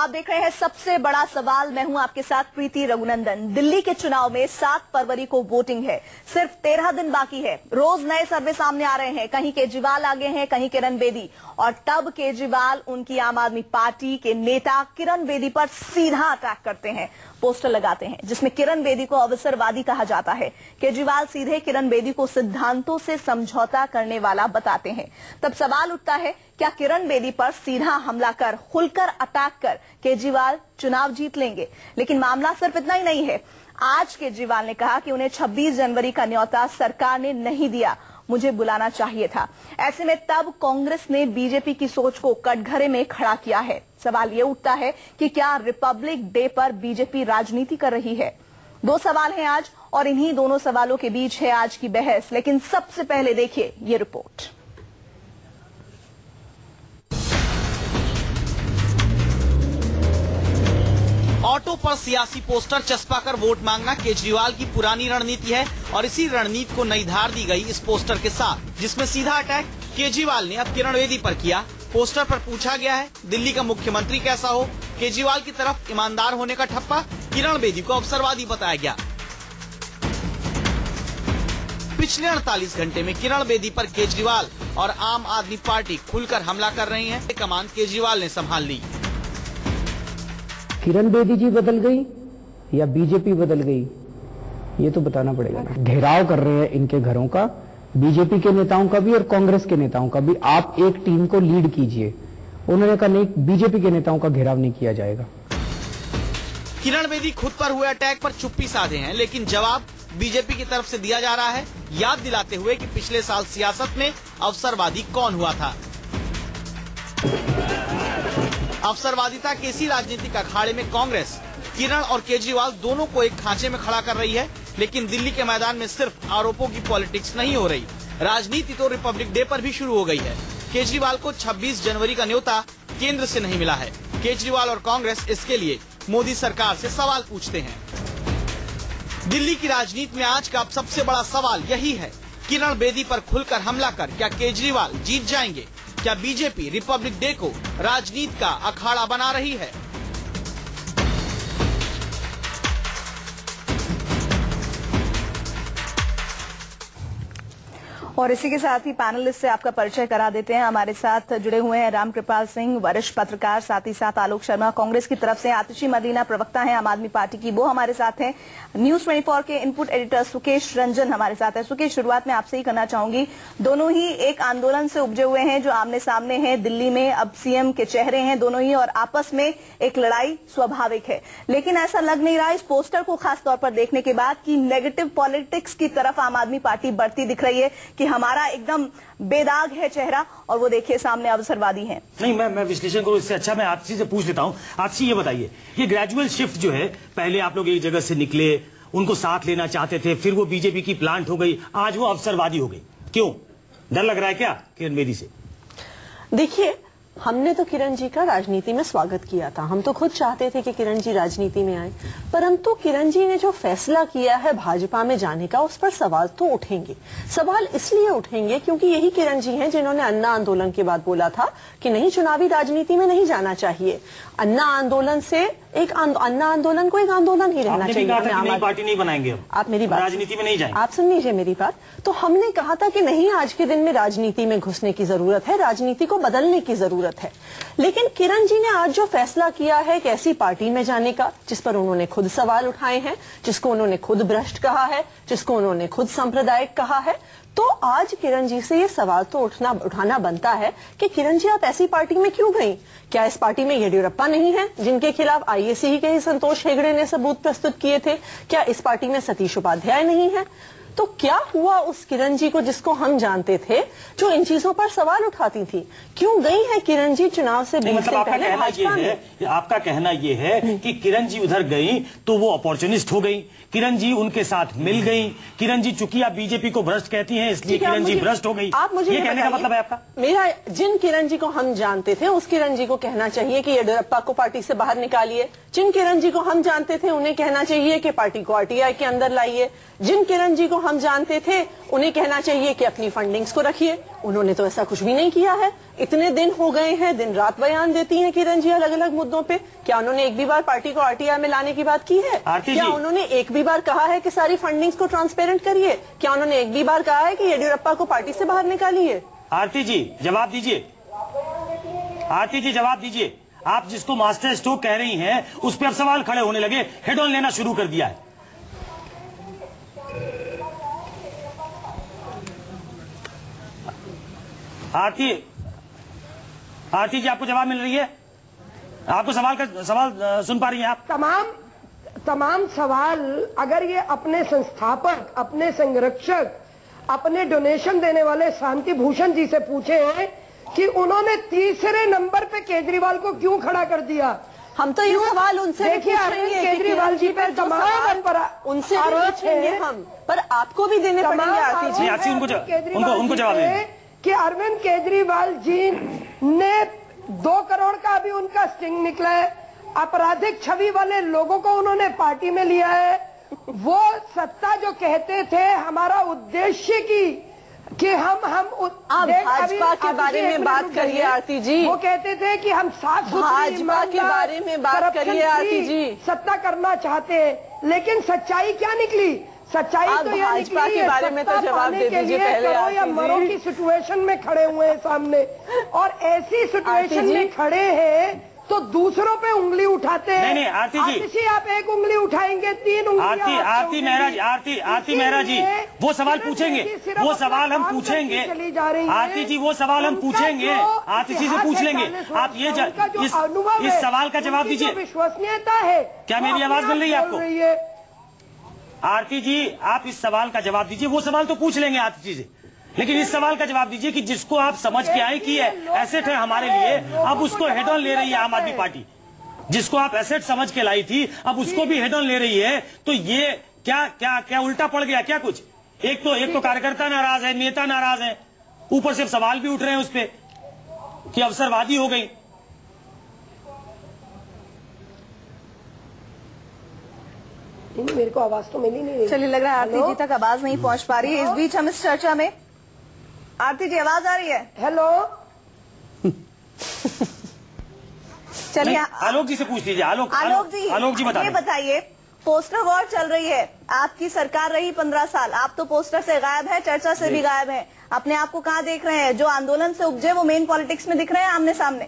आप देख रहे हैं सबसे बड़ा सवाल। मैं हूं आपके साथ प्रीति रघुनंदन। दिल्ली के चुनाव में 7 फरवरी को वोटिंग है। सिर्फ 13 दिन बाकी है। रोज नए सर्वे सामने आ रहे हैं। कहीं केजरीवाल आगे हैं, कहीं किरण बेदी। और तब केजरीवाल उनकी आम आदमी पार्टी के नेता किरण बेदी पर सीधा अटैक करते हैं, पोस्टर लगाते हैं जिसमें किरण बेदी को अवसरवादी कहा जाता है। केजरीवाल सीधे किरण बेदी को सिद्धांतों से समझौता करने वाला बताते हैं। तब सवाल उठता है, क्या किरण बेदी पर सीधा हमला कर, खुलकर अटैक कर केजरीवाल चुनाव जीत लेंगे? लेकिन मामला सिर्फ इतना ही नहीं है। आज केजरीवाल ने कहा कि उन्हें 26 जनवरी का न्योता सरकार ने नहीं दिया, मुझे बुलाना चाहिए था। ऐसे में तब कांग्रेस ने बीजेपी की सोच को कटघरे में खड़ा किया है। सवाल ये उठता है कि क्या रिपब्लिक डे पर बीजेपी राजनीति कर रही है? 2 सवाल हैं आज और इन्हीं दोनों सवालों के बीच है आज की बहस। लेकिन सबसे पहले देखिए ये रिपोर्ट। ऑटो पर सियासी पोस्टर चस्पाकर वोट मांगना केजरीवाल की पुरानी रणनीति है और इसी रणनीति को नई धार दी गई इस पोस्टर के साथ, जिसमें सीधा अटैक केजरीवाल ने अब किरण बेदी पर किया। पोस्टर पर पूछा गया है, दिल्ली का मुख्यमंत्री कैसा हो? केजरीवाल की तरफ ईमानदार होने का ठप्पा, किरण बेदी को अवसरवादी बताया गया। पिछले 48 घंटे में किरण बेदी पर केजरीवाल और आम आदमी पार्टी खुलकर हमला कर रही है। कमान केजरीवाल ने संभाल ली। किरण बेदी जी बदल गई या बीजेपी बदल गई, ये तो बताना पड़ेगा ना। घेराव कर रहे हैं इनके घरों का, बीजेपी के नेताओं का भी और कांग्रेस के नेताओं का भी। आप एक टीम को लीड कीजिए। उन्होंने कहा नहीं, बीजेपी के नेताओं का घेराव नहीं किया जाएगा। किरण बेदी खुद पर हुए अटैक पर चुप्पी साधे हैं, लेकिन जवाब बीजेपी की तरफ से दिया जा रहा है, याद दिलाते हुए कि पिछले साल सियासत में अवसरवादी कौन हुआ था। अवसरवादिता के इसी राजनीतिक अखाड़े में कांग्रेस किरण और केजरीवाल दोनों को एक खांचे में खड़ा कर रही है। लेकिन दिल्ली के मैदान में सिर्फ आरोपों की पॉलिटिक्स नहीं हो रही, राजनीति तो रिपब्लिक डे पर भी शुरू हो गई है। केजरीवाल को 26 जनवरी का न्योता केंद्र से नहीं मिला है। केजरीवाल और कांग्रेस इसके लिए मोदी सरकार से सवाल पूछते हैं। दिल्ली की राजनीति में आज का अब सबसे बड़ा सवाल यही है, किरण बेदी पर खुलकर हमला कर क्या केजरीवाल जीत जाएंगे? क्या बीजेपी रिपब्लिक डे को राजनीति का अखाड़ा बना रही है? और इसी के साथ ही पैनलिस्ट से आपका परिचय करा देते हैं। हमारे साथ जुड़े हुए हैं रामकृपाल सिंह, वरिष्ठ पत्रकार, साथ ही साथ आलोक शर्मा कांग्रेस की तरफ से, आतिशी मदीना प्रवक्ता हैं आम आदमी पार्टी की, वो हमारे साथ हैं। न्यूज 24 के इनपुट एडिटर सुकेश रंजन हमारे साथ है। सुकेश, शुरुआत में आपसे ही करना चाहूंगी। दोनों ही एक आंदोलन से उपजे हुए हैं जो आमने सामने है दिल्ली में। अब सीएम के चेहरे हैं दोनों ही और आपस में एक लड़ाई स्वाभाविक है। लेकिन ऐसा लग नहीं रहा इस पोस्टर को खास तौर पर देखने के बाद कि नेगेटिव पॉलिटिक्स की तरफ आम आदमी पार्टी बढ़ती दिख रही है, कि हमारा एकदम बेदाग है चेहरा और वो देखिए सामने अवसरवादी हैं। नहीं, मैं विश्लेषण करूं इससे अच्छा मैं आतिशी से पूछ लेता हूं। आतिशी, ये बताइए, ये ग्रेजुअल शिफ्ट जो है, पहले आप लोग एक जगह से निकले, उनको साथ लेना चाहते थे, फिर वो बीजेपी की प्लांट हो गई, आज वो अवसरवादी हो गई, क्यों? डर लग रहा है क्या किरण बेदी से? देखिए, हमने तो किरण जी का राजनीति में स्वागत किया था। हम तो खुद चाहते थे कि किरण जी राजनीति में आए, परंतु किरण जी ने जो फैसला किया है भाजपा में जाने का, उस पर सवाल तो उठेंगे। सवाल इसलिए उठेंगे क्योंकि यही किरण जी हैं जिन्होंने अन्ना आंदोलन के बाद बोला था कि नहीं, चुनावी राजनीति में नहीं जाना चाहिए। अन्ना आंदोलन से अन्ना आंदोलन को एक आंदोलन ही रहना चाहिए। नई पार्टी नहीं बनाएंगे, आप मेरी बात, राजनीति में नहीं जाएंगे। आप सुन लीजिए मेरी बात। तो हमने कहा था कि नहीं, आज के दिन में राजनीति में घुसने की जरूरत है, राजनीति को बदलने की जरूरत है। लेकिन किरण जी ने आज जो फैसला किया है एक ऐसी पार्टी में जाने का जिस पर उन्होंने खुद सवाल उठाए हैं, जिसको उन्होंने खुद भ्रष्ट कहा है, जिसको उन्होंने खुद सांप्रदायिक कहा है, तो आज किरण जी से ये सवाल तो उठाना बनता है कि किरण जी आप ऐसी पार्टी में क्यों गई? क्या इस पार्टी में येडियुरप्पा नहीं है जिनके खिलाफ आईएसी के संतोष हेगड़े ने सबूत प्रस्तुत किए थे? क्या इस पार्टी में सतीश उपाध्याय नहीं है? तो क्या हुआ उस किरण जी को जिसको हम जानते थे, जो इन चीजों पर सवाल उठाती थी? क्यों गई है किरण जी चुनाव से 20 दिन पहले भाजपा में? आपका कहना ये है कि किरण जी उधर गई तो वो अपॉर्चुनिस्ट हो गई, किरण जी उनके साथ मिल गई, किरण जी चूंकि आप बीजेपी को भ्रष्ट कहती हैं इसलिए किरण जी भ्रष्ट हो गई। आप मुझे ये कहने का मतलब है आपका? मेरा जिन किरण जी को हम जानते थे उस किरण जी को कहना चाहिए कि येडियुरप्पा को पार्टी से बाहर निकालिए, जिन किरण जी को हम जानते थे उन्हें कहना चाहिए कि पार्टी को आरटीआई के अंदर लाइए, जिन किरण जी को हम जानते थे उन्हें कहना चाहिए कि अपनी फंडिंग्स को रखिए। उन्होंने तो ऐसा कुछ भी नहीं किया है। इतने दिन हो गए हैं, दिन रात बयान देती हैं किरण जी अलग अलग मुद्दों पे। क्या उन्होंने एक भी बार पार्टी को आरटीआई में लाने की बात की है? क्या उन्होंने एक भी बार कहा है कि सारी फंडिंग्स को ट्रांसपेरेंट करिए? क्या उन्होंने एक भी बार कहा है कि येडियुरप्पा को पार्टी से बाहर निकालिए? आरती जी जवाब दीजिए, आरती जी जवाब दीजिए। आप जिसको मास्टर स्ट्रोक कह रही हैं उस पर अब सवाल खड़े होने लगे, हेड ऑन लेना शुरू कर दिया है। आरती जी आपको जवाब मिल रही है? आपको सवाल सुन पा रही हैं आप? तमाम सवाल अगर ये अपने संस्थापक, अपने संरक्षक, अपने डोनेशन देने वाले शांति भूषण जी से पूछे हैं कि उन्होंने तीसरे नंबर पे केजरीवाल को क्यों खड़ा कर दिया। हम तो ये सवाल उनसे देखिए, केजरीवाल जी पर तमाम उनसे पूछेंगे हम, पर आपको भी देने पड़ेंगे आरती जी। उनको जवाब दें कि अरविंद केजरीवाल जी ने 2 करोड़ का अभी उनका स्टिंग निकला है। आपराधिक छवि वाले लोगों को उन्होंने पार्टी में लिया है। वो सत्ता जो कहते थे हमारा उद्देश्य कि हम भाजपा के बारे में बात करिए आरती जी। वो कहते थे कि हम भाजपा के बारे में बात करिए आरती जी। सत्ता करना चाहते हैं, लेकिन सच्चाई क्या निकली? सच्चाई तो यह भाजपा के बारे में तो जवाब दे दीजिए पहले। या मरो की सिचुएशन में खड़े हुए हैं सामने, और ऐसी सिचुएशन में खड़े हैं तो दूसरों पे उंगली उठाते हैं। नहीं आरती जी, आप एक उंगली उठाएंगे, 3 उंगली। आरती मेहरा जी वो सवाल पूछेंगे, वो सवाल हम पूछेंगे। आरती जी वो सवाल हम पूछेंगे, आरती जी से पूछ लेंगे। आप ये इस सवाल का जवाब दीजिए। विश्वसनीयता है। क्या मेरी आवाज मिल रही है आपको? आरती जी आप इस सवाल का जवाब दीजिए। वो सवाल तो पूछ लेंगे आरती जी से, लेकिन इस सवाल का जवाब दीजिए कि जिसको आप समझ के आए कि एसेट है हमारे लिए, अब उसको हेड ऑन ले रही है आम आदमी पार्टी। जिसको आप एसेट समझ के लाई थी अब उसको भी हेड ऑन ले रही है। तो ये क्या उल्टा पड़ गया क्या कुछ? एक तो कार्यकर्ता नाराज है, नेता नाराज है, ऊपर से सवाल भी उठ रहे हैं उस पर कि अवसरवादी हो गई। मेरे को आवाज तो मिली नहीं। चलिए, लग रहा है आरती जी तक आवाज नहीं पहुंच पा रही है। इस बीच हम इस चर्चा में, आरती जी आवाज आ रही है? हेलो चलिए आलोक जी से पूछ लीजिए। आलोक जी बताइए, पोस्टर वॉर चल रही है, आपकी सरकार रही 15 साल, आप तो पोस्टर से गायब है, चर्चा से भी गायब है। अपने आप को कहाँ देख रहे हैं? जो आंदोलन से उपजे वो मेन पॉलिटिक्स में दिख रहे हैं आमने सामने?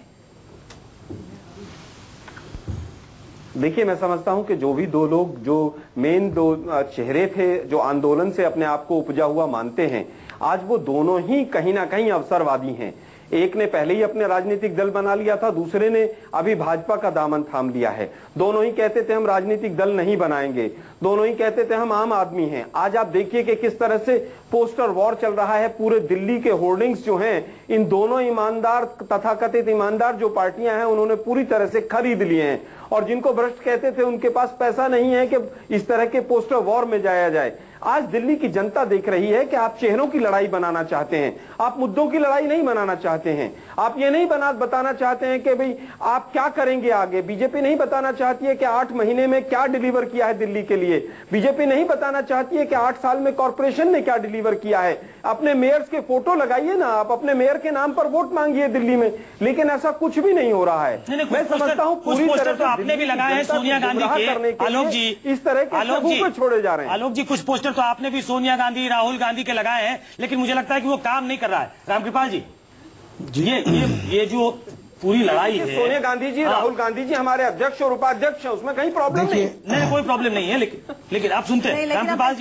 देखिए, मैं समझता हूं कि जो भी 2 लोग जो मेन 2 चेहरे थे जो आंदोलन से अपने आप को उपजा हुआ मानते हैं, आज वो दोनों ही कहीं ना कहीं अवसरवादी हैं। एक ने पहले ही अपने राजनीतिक दल बना लिया था, दूसरे ने अभी भाजपा का दामन थाम लिया है। दोनों ही कहते थे हम राजनीतिक दल नहीं बनाएंगे, दोनों ही कहते थे हम आम आदमी हैं। आज आप देखिए कि किस तरह से पोस्टर वॉर चल रहा है। पूरे दिल्ली के होर्डिंग्स जो हैं, इन दोनों ईमानदार तथाकथित ईमानदार जो पार्टियां हैं उन्होंने पूरी तरह से खरीद लिए हैं। और जिनको भ्रष्ट कहते थे उनके पास पैसा नहीं है कि इस तरह के पोस्टर वॉर में जाया जाए। आज दिल्ली की जनता देख रही है कि आप चेहरों की लड़ाई बनाना चाहते हैं, आप मुद्दों की लड़ाई नहीं बनाना चाहते हैं। आप ये नहीं बताना चाहते हैं कि भाई आप क्या करेंगे आगे। बीजेपी नहीं बताना चाहती है कि 8 महीने में क्या डिलीवर किया है दिल्ली के लिए। बीजेपी नहीं बताना चाहती है कि 8 साल में कॉर्पोरेशन ने क्या डिलीवर किया है। अपने मेयर्स के फोटो लगाइए ना, आप अपने मेयर के नाम पर वोट मांगिए दिल्ली में, लेकिन ऐसा कुछ भी नहीं हो रहा है। मैं समझता हूँ पूरी तरह से आपने भी लगाए हैं सोनिया गांधी के। आलोक जी, इस तरह के छोड़े जा रहे हैं। आलोक जी, कुछ पोस्टर तो आपने भी सोनिया गांधी, राहुल गांधी के लगाए हैं, लेकिन मुझे लगता है कि वो काम नहीं कर रहा है। रामकृपाल जी, ये जो पूरी लड़ाई है, सोनिया गांधी जी, राहुल गांधी जी हमारे अध्यक्ष और उपाध्यक्ष हैं, उसमें कहीं प्रॉब्लम नहीं, कोई प्रॉब्लम नहीं है। लेकिन आप सुनते हैं रामकृपाल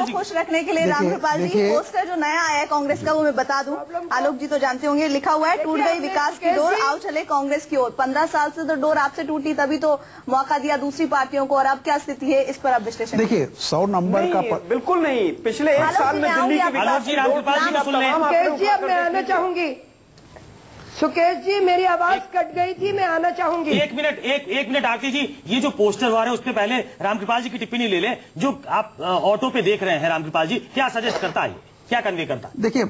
जी खुश रखने के लिए रामकृपाल जी, पोस्टर जो नया आया है कांग्रेस का वो मैं बता दूं, आलोक जी तो जानते होंगे, लिखा हुआ है टूट गई विकास की डोर, आओ चले कांग्रेस की ओर। 15 साल से तो डोर आपसे टूटी, तभी तो मौका दिया दूसरी पार्टियों को, और अब क्या स्थिति है इस पर आप विश्लेषण। देखिए 100 नंबर का बिल्कुल नहीं। पिछले 1 साल में दिल्ली की रामकृपाल जी को सुन लें। मैं आना चाहूंगी। सुकेश जी, मेरी आवाज कट गई थी, मैं आना चाहूंगी। एक मिनट आरती जी, ये जो पोस्टर वार है उस पे पहले रामकृपाल जी की टिप्पणी ले लें। जो आप ऑटो पे देख रहे हैं, रामकृपाल जी क्या सजेस्ट करता है, क्या कन्वे करता है? देखिए,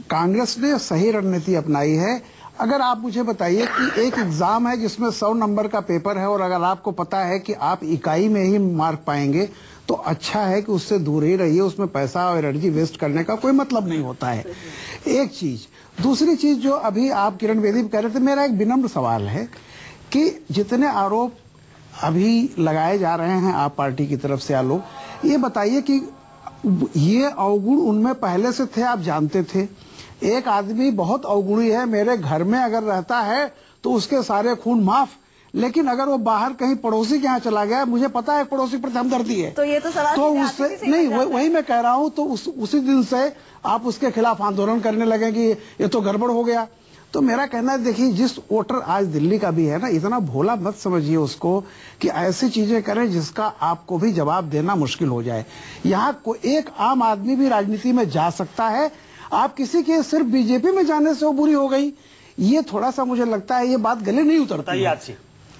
कांग्रेस ने सही रणनीति अपनाई है अगर आप मुझे बताइए कि एक एग्जाम है जिसमें 100 नंबर का पेपर है और अगर आपको पता है कि आप इकाई में ही मार्क पाएंगे तो अच्छा है कि उससे दूर ही रहिए, उसमें पैसा और एनर्जी वेस्ट करने का कोई मतलब नहीं होता है। एक चीज। दूसरी चीज जो अभी आप किरण बेदी कह रहे थे, मेरा एक विनम्र सवाल है कि जितने आरोप अभी लगाए जा रहे हैं आप पार्टी की तरफ से लोग, ये बताइए कि ये अवगुण उनमें पहले से थे, आप जानते थे? एक आदमी बहुत अवगुणी है, मेरे घर में अगर रहता है तो उसके सारे खून माफ, लेकिन अगर वो बाहर कहीं पड़ोसी के यहाँ चला गया, मुझे पता है पड़ोसी पर हमदर्दी है, तो ये तो सवाल तो उससे नहीं, वही मैं कह रहा हूँ, तो उसी दिन से आप उसके खिलाफ आंदोलन करने लगे कि ये तो गड़बड़ हो गया। तो मेरा कहना है, देखिए जिस वोटर आज दिल्ली का भी है ना, इतना भोला मत समझिए उसको कि ऐसी चीजें करें जिसका आपको भी जवाब देना मुश्किल हो जाए। यहाँ एक आम आदमी भी राजनीति में जा सकता है, आप किसी के सिर्फ बीजेपी में जाने से वो बुरी हो गई, ये थोड़ा सा मुझे लगता है ये बात गले नहीं उतरती।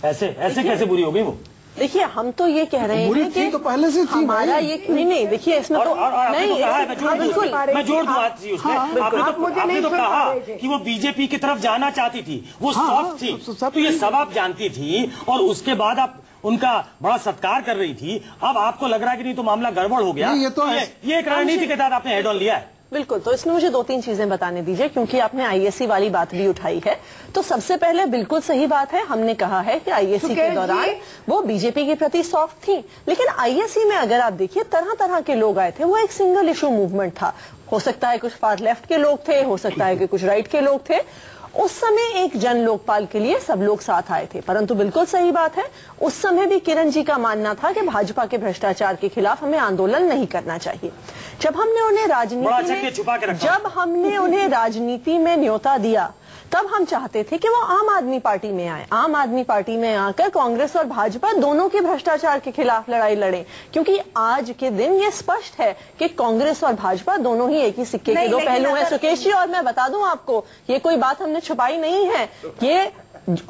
ऐसे कैसे बुरी हो गई वो? देखिए हम तो ये कह रहे हैं कि तो पहले से थी हमारा ये नहीं देखिए इसमें तो नहीं, बिल्कुल मैं जोड़ दूं उसमें। आपने तो कहा कि वो बीजेपी की तरफ जाना चाहती थी, वो सॉफ्ट थी, तो ये सब आप जानती थी और उसके बाद आप उनका बड़ा सत्कार कर रही थी। अब आपको लग रहा है कि नहीं तो मामला गड़बड़ हो गया, ये एक रणनीति के तहत आपने हेड ऑन लिया है। बिल्कुल, तो इसमें मुझे 2-3 चीजें बताने दीजिए, क्योंकि आपने आईएससी वाली बात भी उठाई है। तो सबसे पहले बिल्कुल सही बात है, हमने कहा है कि आईएससी के दौरान वो बीजेपी के प्रति सॉफ्ट थी, लेकिन आईएससी में अगर आप देखिए तरह तरह के लोग आए थे, वो एक सिंगल इशू मूवमेंट था। हो सकता है कुछ फार लेफ्ट के लोग थे, हो सकता है कि कुछ राइट के लोग थे। उस समय एक जन लोकपाल के लिए सब लोग साथ आए थे, परंतु बिल्कुल सही बात है, उस समय भी किरण जी का मानना था कि भाजपा के भ्रष्टाचार के खिलाफ हमें आंदोलन नहीं करना चाहिए। जब हमने उन्हें राजनीति में न्योता दिया, तब हम चाहते थे कि वो आम आदमी पार्टी में आए, आम आदमी पार्टी में आकर कांग्रेस और भाजपा दोनों के भ्रष्टाचार के खिलाफ लड़ाई लड़े, क्योंकि आज के दिन ये स्पष्ट है कि कांग्रेस और भाजपा दोनों ही एक ही सिक्के के दो पहलू हैं सुकेश जी। और मैं बता दूं आपको, ये कोई बात हमने छुपाई नहीं है, ये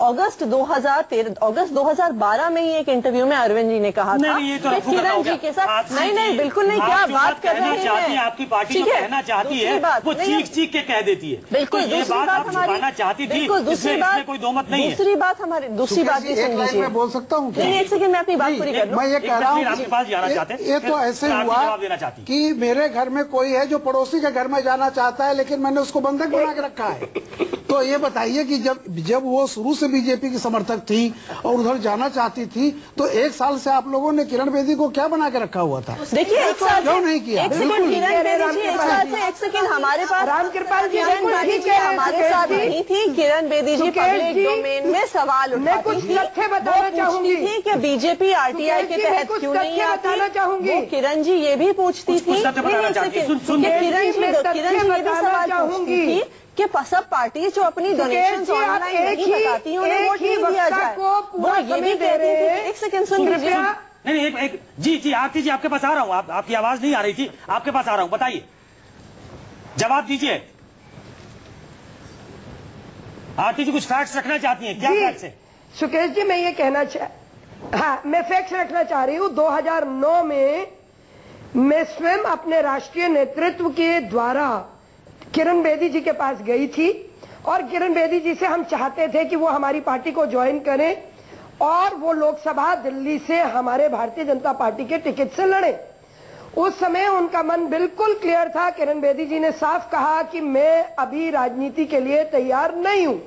अगस्त 2012 में ही एक इंटरव्यू में अरविंद जी ने कहा था कि किरण जी के साथ नहीं बिल्कुल नहीं, क्या बात कर रहे हैं, आपकी पार्टी जो कहना चाहती है वो चीख के कह देती है। बिल्कुल, दूसरी बात हमारी चाहती थी, दूसरी बात कोई दो मत नहीं है। दूसरी बात हमारी दूसरी बात भी सुन लीजिए। मैं बोल सकता हूँ? नहीं, एक सेकंड मैं अपनी बात पूरी कर लूं। मैं ये कह रहा हूँ आपके पास जाना चाहते हैं, ये तो ऐसे हुआ कि मेरे घर में कोई है जो पड़ोसी के घर में जाना चाहता है, लेकिन मैंने उसको बंधक बना के रखा है। तो ये बताइए कि जब वो शुरू से बीजेपी की समर्थक थी और उधर जाना चाहती थी, तो 1 साल से आप लोगों ने किरण बेदी को क्या बना के रखा हुआ था? देखिए एक साल क्यों नहीं किया? एक सेकंड किरण बेदी जी, एक सेकंड हमारे पास रामकृपाल जी किरण बेदी जी हमारे साथ नहीं थी। किरण बेदी जी पब्लिक डोमेन में सवाल उठाती थी, बताना चाहूंगी थी कि बीजेपी आरटीआई के तहत क्यों नहीं आती। किरण जी ये भी पूछती थी, किरण जी ये भी सवाल पूछती थी कि सब पार्टी जो अपनी डोनेशन ऑनलाइन नहीं बताती हैं उन्हें वोट नहीं दिया जाए, वो ये भी कहती थी। एक सेकंड सुन लीजिए। नहीं एक जी आरती जी आपके पास आ रहा हूँ, आपकी आवाज नहीं आ रही थी, आपके पास आ रहा हूँ, बताइए, जवाब दीजिए। आरती जी कुछ फैक्ट्स रखना चाहती हैं, क्या फैक्ट्स है? सुकेश जी मैं ये कहना मैं फैक्ट्स रखना चाह रही हूँ। 2009 में मैं स्वयं अपने राष्ट्रीय नेतृत्व के द्वारा किरण बेदी जी के पास गई थी और किरण बेदी जी से हम चाहते थे कि वो हमारी पार्टी को ज्वाइन करें और वो लोकसभा दिल्ली से हमारे भारतीय जनता पार्टी के टिकट से लड़े। उस समय उनका मन बिल्कुल क्लियर था। किरण बेदी जी ने साफ कहा कि मैं अभी राजनीति के लिए तैयार नहीं हूं।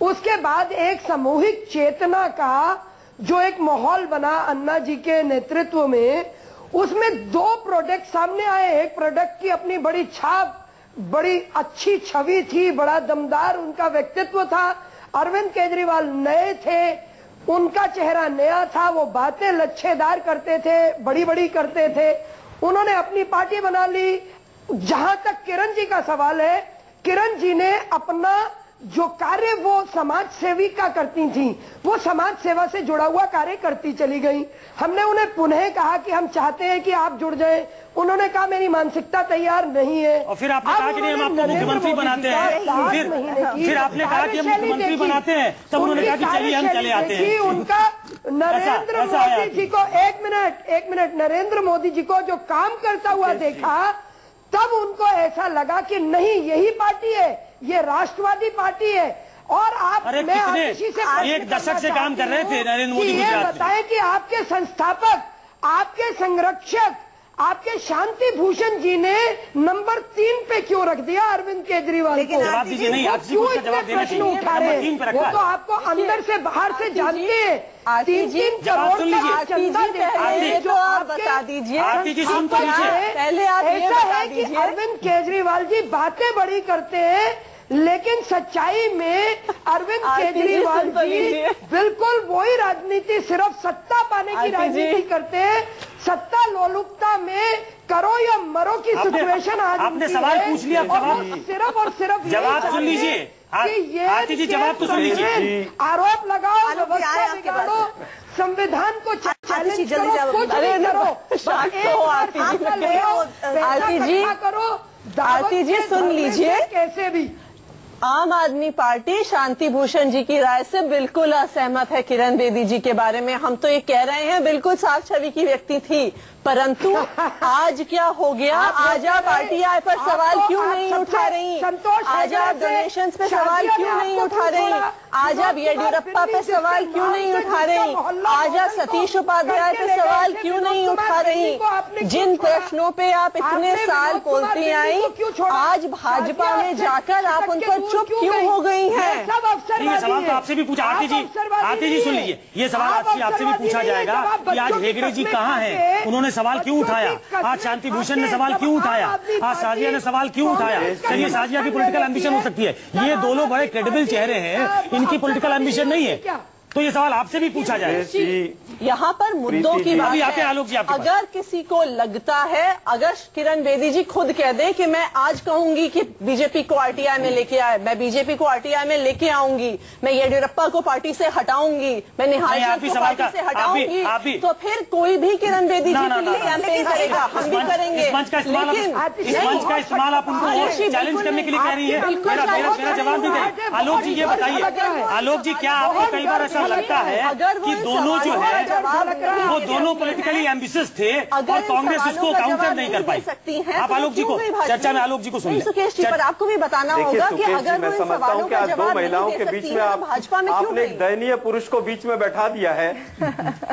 उसके बाद एक सामूहिक चेतना का जो एक माहौल बना अन्ना जी के नेतृत्व में, उसमें 2 प्रोडक्ट सामने आए। एक प्रोडक्ट की अपनी बड़ी छाप, बड़ी अच्छी छवि थी, बड़ा दमदार उनका व्यक्तित्व था। अरविंद केजरीवाल नए थे, उनका चेहरा नया था, वो बातें लच्छेदार करते थे, बड़ी बड़ी करते थे। उन्होंने अपनी पार्टी बना ली। जहां तक किरण जी का सवाल है, किरण जी ने अपना जो कार्य वो समाज सेविका करती थी, वो समाज सेवा से जुड़ा हुआ कार्य करती चली गई। हमने उन्हें पुनः कहा कि हम चाहते हैं कि आप जुड़ जाएं। उन्होंने कहा मेरी मानसिकता तैयार नहीं है। और फिर आपने कहा कि नहीं हम आपको मुख्यमंत्री बनाते हैं, फिर आपने कहा कि हम मुख्यमंत्री बनाते हैं, तब उन्होंने कहा कि चलिए हम चले आते हैं। उनका नरेंद्र मोदी जी को एक मिनट नरेंद्र मोदी जी को जो काम करता हुआ देखा, तब उनको ऐसा लगा कि नहीं यही पार्टी है, ये राष्ट्रवादी पार्टी है। और आप अरे मैं कितने आतिशी से एक दशक से काम कर रहे थे नरेंद्र मोदी ये गुजरात में। बताएं कि आपके संस्थापक, आपके संरक्षक, आपके शांति भूषण जी ने नंबर 3 पे क्यों रख दिया अरविंद केजरीवाल को? जवाब दीजिए। नहीं, आप क्यों इसका जवाब इतने देना प्रश्न चाहिए। उठा रहे नंबर 3 पे हैं? रखा वो है। तो आपको अंदर से बाहर से जानते हैं। आरती जी, 3 जवाब करोड़ सुन का लीजिए। चंदा आरती जी, देते पहले हैं तो जो आप आपके बता दीजिए। आरती जी, सुन तो संस्थापक लीजिए। हैं। पहले आप ये ऐसा बता है कि दीजिए। अरविंद केजरीवाल जी बातें बड़ी करते हैं, लेकिन सच्चाई में अरविंद आरती जी, केजरीवाल सुन तो जी लीजिए। बिल्कुल वही राजनीति, सिर्फ सत्ता पाने की आरती जी। राजनीति करते हैं। सत्ता लोलुपता में करो या मरो की सिचुएशन आज आपने उनकी सवाल है। पूछ लिया, और वो जवाब- सिर्फ और सिर्फ जवाब यही सुन लीजिए। चाहते हैं कि ये आरती जी, जवाब तो सुन लीजिए। आरोप लगाओ, आलोक जी, आए व्यवस्था आपके पास। बिगाड़ो, संविधान को चैलेंज जी, जल्दी से करो, आप कुछ अरे नहीं करो, शांत बस एक हो, बार आरती जी, फैसला ले आओ, पैसा आरती जी, इकट्ठा करो, दावत आरती जी, के सुन धरने लीजिए। से कैसे भी। आम आदमी पार्टी शांति भूषण जी की राय से बिल्कुल असहमत है किरण बेदी जी के बारे में। हम तो ये कह रहे हैं बिल्कुल साफ छवि की व्यक्ति थी, परंतु आज क्या हो गया? आज आप आरटीआई पर सवाल क्यों नहीं उठा रही? आज आप डोनेशन पे सवाल क्यों नहीं उठा रही? आज आप येडियुरप्पा पे सवाल क्यों नहीं उठा रही? आज आप सतीश उपाध्याय पे सवाल क्यों नहीं उठा रही? जिन प्रश्नों पे आप इतने साल बोलती आई, आज भाजपा में जाकर आप उन पर चुप क्यों हो गई हैं? ठीक है, सवाल तो आपसे भी पूछा। आरती जी सुन लीजिए, ये सवाल आपसे भी पूछा जाएगा कि आज हेगड़े जी कहाँ हैं, उन्होंने सवाल क्यों उठाया? आज शांति भूषण ने सवाल क्यों उठाया? आज साजिया ने सवाल क्यों उठाया? चलिए, साजिया की पॉलिटिकल एम्बिशन हो सकती है, ये दोनों बड़े क्रेडिबल चेहरे हैं, इनकी पॉलिटिकल एम्बिशन नहीं है, तो ये सवाल आपसे भी पूछा जाए। यहाँ पर मुद्दों की बात अभी आते हैं है। आलोक जी आपके पास। अगर किसी को लगता है, अगर किरण बेदी जी खुद कह दे कि मैं आज कहूंगी कि बीजेपी को आरटीआई में लेके आए, मैं बीजेपी को आरटीआई में लेके आऊंगी, मैं येडियुरप्पा को पार्टी से हटाऊंगी, मैं निहाल को पार्टी से हटाऊंगी, तो फिर कोई भी किरण बेदी जी के लिए कैंपेन करेगा, हम भी करेंगे। इस मंच का इस्तेमाल आप उनको चैलेंज करने के लिए कह रही है। मेरा जवाब भी दें। आलोक जी, ये बताइए, आलोक जी, क्या आपको कई बार ऐसा लगता है कि दोनों जो है वो दोनों पॉलिटिकली एम्बिशियस थे और कांग्रेस उसको काउंटर नहीं कर पाई? आप आलोक जी को चर्चा में आलोक जी को सुन सुकेश जी, पर आपको भी बताना होगा कि अगर मैं समझता हूँ कि आज दो महिलाओं के बीच में आपने एक दयनीय पुरुष को बीच में बैठा दिया है।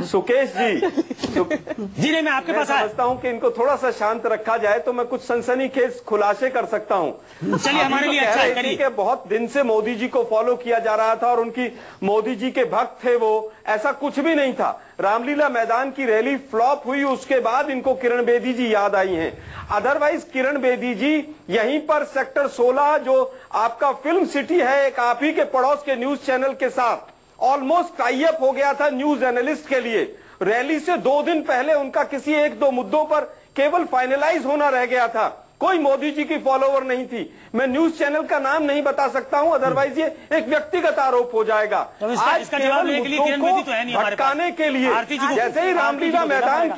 सुकेश जी नहीं, मैं आपके पास समझता हूँ कि इनको थोड़ा सा शांत रखा जाए तो मैं कुछ सनसनीखेज खुलासे कर सकता हूँ। चलिए, हमारे लिए अच्छा है, करिए। बहुत दिन से मोदी जी को फॉलो किया जा रहा था और उनकी मोदी जी के भक्त थे वो, ऐसा कुछ भी नहीं था। रामलीला मैदान की रैली फ्लॉप हुई, उसके बाद इनको किरण बेदी जी याद आई हैं। अदरवाइज किरण बेदी जी यहीं पर सेक्टर 16 जो आपका फिल्म सिटी है, एक आप ही के पड़ोस के न्यूज चैनल के साथ ऑलमोस्ट टाई अप हो गया था न्यूज एनालिस्ट के लिए। रैली से 2 दिन पहले उनका किसी 1-2 मुद्दों पर केवल फाइनलाइज होना रह गया था, कोई मोदी जी की फॉलोवर नहीं थी। मैं न्यूज चैनल का नाम नहीं बता सकता हूं, अदरवाइज ये एक व्यक्तिगत आरोप हो जाएगा। तो इसका जवाब देने के लिए किरण बेदी तो है नहीं हमारे पास। भटकाने के लिए जैसे ही रामलीला मैदान